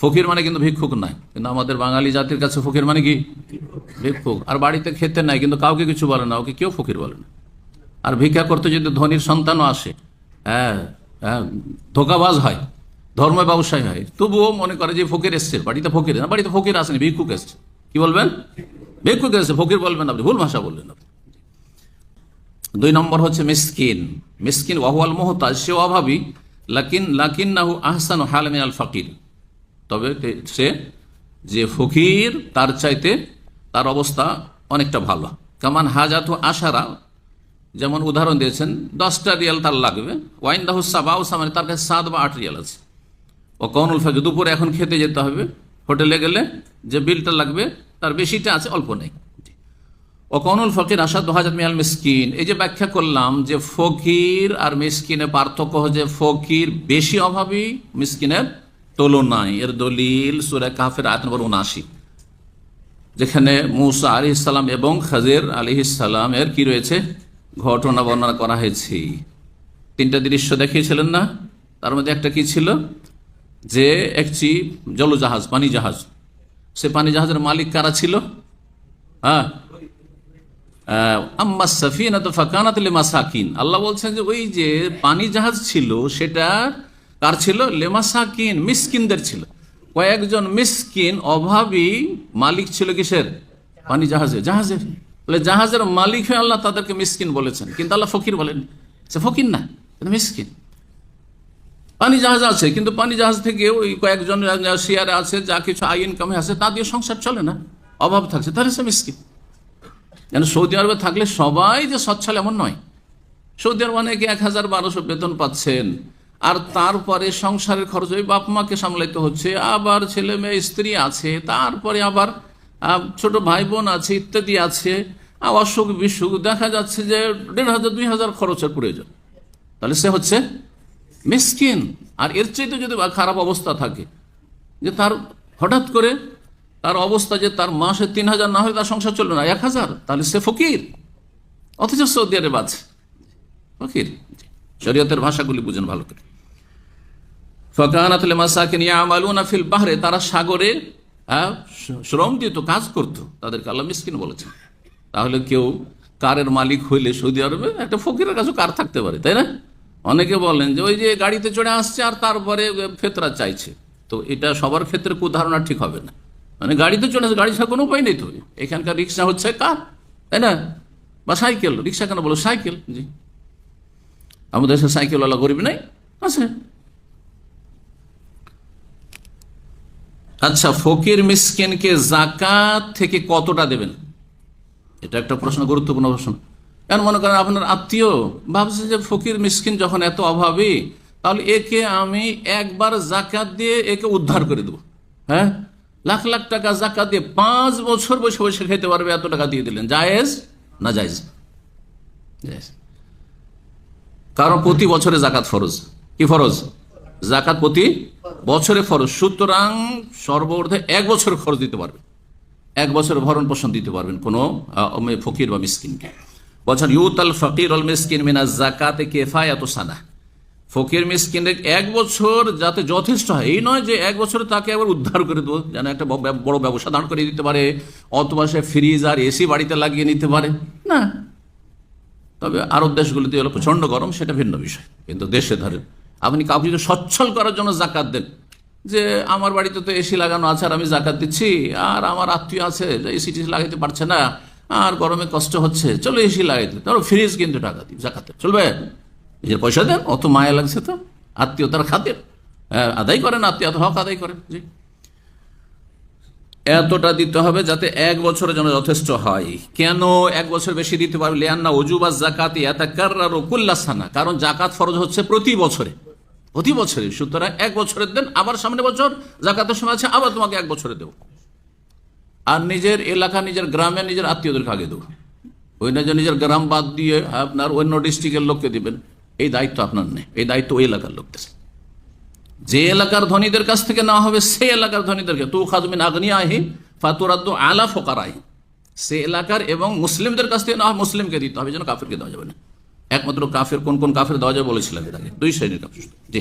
ফকির মানে কিন্তু ভিক্ষুক নয়, কিন্তু আমাদের বাঙালি জাতির কাছে ফকির মানে কি ভিক্ষুক। আর বাড়িতে খেতে নাই কিন্তু কাউকে কিছু বলে না, ওকে কেউ ফকির বলে না। আর ভিক্ষা করতে যদি ধনীর সন্তানও আসে, হ্যাঁ হ্যাঁ, ধোকাবাজ হয়, ধর্ম ব্যবসায়ী হয়, তবুও মনে করে যে ফকির এসছে, বাড়িতে ফকির না, বাড়িতে ফকির আসেনি, ভিক্ষুক এসছে। কি বলবেন? ভিক্ষুক এসছে, ফকির বলবেন আপনি, ভুল ভাষা বললেন আপনি। 2 নম্বর হচ্ছে মিসকিন। মিসকিন ওয়াহুয়াল মুহতাজ, সে অভাবী, লাকিন্নাহু আহসানু হালান মিনাল ফাকির, তবে সে যে ফকির তার চাইতে তার অবস্থা অনেকটা ভালো। কামান হাজাতু আশারা, যেমন উদাহরণ দিয়েছেন 10টা রিয়াল তার লাগবে, ওয়াইন্দাহু সাবাউ সামান, তার কাছে 7 বা 8 রিয়াল আছে। ও কৌনুল ফাকির, দুপুরে এখন খেতে যেতে হবে, হোটেলে গেলে যে বিলটা লাগবে তার বেশিটা আছে, অল্প নেই। ও কৌনুল ফকির আসাদ হাজাত মিনাল মিসকিন, এই যে ব্যাখ্যা করলাম যে ফকির আর মিসকিনের পার্থক্য হচ্ছে ফকির বেশি অভাবী মিসকিনের তুলনায়। এর দলিল সূরা কাহফের আয়াত নম্বর 79, যেখানে মূসা আলাইহিস সালাম এবং খাজির আলাইহিস সালামের কি রয়েছে ঘটনা বর্ণনা করা হয়েছে। 3টা দৃশ্য দেখিয়েছিলেন না? তার মধ্যে একটা কি ছিল, যে একটি জলজাহাজ, পানি জাহাজ, সে পানি জাহাজের মালিক কারা ছিল? হ্যাঁ, আম্মা সাফিনাতু ফাকানাত লিমাসাকিন, আল্লাহ বলছেন যে ওই যে পানি জাহাজ ছিল সেটা কার ছিল? লিমাসাকিন, মিসকিনদের ছিল। কয়েকজন মিসকিন অভাবী মালিক ছিল কিসের? পানি জাহাজের। জাহাজের মালিক হয়ে আল্লাহ তাদেরকে মিসকিন বলেছেন, কিন্তু আল্লাহ ফকির বলেন। সে ফকির না, মিসকিন। পানি জাহাজ আছে, কিন্তু পানি জাহাজ থেকে ওই কয়েকজন শেয়ারে আছে, যা কিছু আয় ইনকামে আছে তা দিয়ে সংসার চলে না, অভাব থাকছে, তাহলে সে মিসকিন। যেন সৌদি আরবে থাকলে সবাই যে সচ্ছল এমন নয়। সৌদি আরবে অনেকে 1000-1200 বেতন পাচ্ছেন, আর তারপরে সংসারের খরচ ওই বাপ মাকে সামলাইতে হচ্ছে, আবার ছেলে মেয়ে স্ত্রী আছে, তারপরে আবার ছোট ভাই বোন আছে, ইত্যাদি আছে, অসুখ বিসুখ, দেখা যাচ্ছে যে 1500-2000 খরচের প্রয়োজন, তাহলে সে হচ্ছে মিসকিন। আর এর চাইতে যদি খারাপ অবস্থা থাকে, যে তার হঠাৎ করে তার অবস্থা যে তার মাসে 3000 না হলে তার সংসার চলবে না, 1000, তাহলে সে ফকির, অথচ সৌদি আরব আছে ফকির। শরীয়তের ভাষাগুলি বুঝেন ভালো করে। ফাকানাত লিমাসাকিন ইয়ামালুনা ফিল বাহরে, তারা সাগরে শ্রম দিত, কাজ করত, তাদেরকে আল্লাহ মিসকিন বলেছেন। তাহলে কেউ কারের মালিক হইলে সৌদি আরবে একটা ফকিরের কাছে কার থাকতে পারে, তাই না? অনেকে বলেন যে ওই যে গাড়িতে চড়ে আসছে আর তারপরে ফেতরা চাইছে, তো এটা সবার ক্ষেত্রে ধারণা ঠিক হবে না। মানে গাড়িতে চলে আসে, গাড়ি ছাড়া কোনো উপায় নেই তো। এখানকার রিক্সা হচ্ছে কার, তাই না? বা সাইকেল, রিক্সা কেন বলো, সাইকেল। জি, আমাদের দেশে সাইকেলওয়ালা গরিব নাই, আছে। আচ্ছা, ফকির মিসকিনকে যাকাত থেকে কতটা দেবেন? এটা একটা প্রশ্ন, গুরুত্বপূর্ণ প্রশ্ন। কারণ মনে করেন আপনার আত্মীয় ভাবছে যে ফকির মিসকিন যখন এত অভাবী, তাহলে একে আমি একবার জাকাত দিয়ে একে উদ্ধার করে দেবো। হ্যাঁ, লাখ লাখ টাকা জাকাত দিয়ে 5 বছর বসে বসে খেতে পারবে, এত টাকা দিয়ে দিলেন, জায়েজ না জায়েজ? কারণ প্রতি বছরে জাকাত ফরজ। কি ফরজ? জাকাত প্রতি বছরে ফরজ। সুতরাং সর্বর্ধে 1 বছর খরচ দিতে পারবে, 1 বছর ভরণ পোষণ দিতে পারবেন কোনো ফকির বা মিসকিনকে। বলছেন ইউতাল ফকির অল মিসকিন মিনাজ যাকাতে কিফায়াতু সানা, ফকির মিসকিনের 1 বছর যাতে যথেষ্ট হয়, এই নয় যে 1 বছরে তাকে একবার উদ্ধার করে দেবো, যেন একটা বড় ব্যবসা দাঁড় করে দিতে পারে, অথবা সে ফ্রিজ আর এসি বাড়িতে লাগিয়ে নিতে পারে না। তবে আরব দেশগুলিতে হলো প্রচন্ড গরম, সেটা ভিন্ন বিষয়। কিন্তু দেশে ধরেন আপনি কাউকে যদি সচ্ছল করার জন্য জাকাত দেন, যে আমার বাড়িতে তো এসি লাগানো আছে আর আমি জাকাত দিচ্ছি, আর আমার আত্মীয় আছে যে এসি টিসি লাগাইতে পারছে না, আর গরমে কষ্ট হচ্ছে, চলো এসি লাগাইতে, ধরো ফ্রিজ কিন্তু টাকা দিই, জাকাতে চলবে? নিজের পয়সা দেন, অত মায়া লাগছে তো, আত্মীয়তার খাতির আদায় করেন, আত্মীয়তা হক আদায় করেন। জি, এতটা দিতে হবে যাতে 1 বছরের জন্য যথেষ্ট হয়। কেন 1 বছর বেশি দিতে পারবে? লিআন্না ওজুবা যাকাতি ইয়াতাকাররারু কুল্লা সানা, কারণ জাকাত ফরজ হচ্ছে প্রতি বছরে, প্রতি বছরে। সুতরাং 1 বছরের দেন, আবার সামনে বছর জাকাতের সময় আছে, আবার তোমাকে 1 বছরে দেবো। আর নিজের এলাকা, নিজের গ্রামে, নিজের আত্মীয়দেরকে আগে দেবো। ওই না যে নিজের গ্রাম বাদ দিয়ে আপনার অন্য ডিস্ট্রিক্টের লোককে দিবেন, এই দায়িত্ব আপনার নেই, এই দায়িত্ব ওই এলাকার লোকদের। যে এলাকার ধনীদের কাছ থেকে নেওয়া হবে সেই এলাকার ধনীদেরকে, তুখাযু মিন আগনিয়াহিম ফাতুরাদ্দু আলা ফুকারাহিম, সে এলাকার এবং মুসলিমদের কাছ থেকে নেওয়া মুসলিমকে দিতে হবে, যেন কাফেরকে দেওয়া যাবে না। একমাত্র কাফের, কোন কোন কাফের দেওয়া যাবে বলেছিলাম এর আগে, 2 শ্রেণীর কাফের। জি।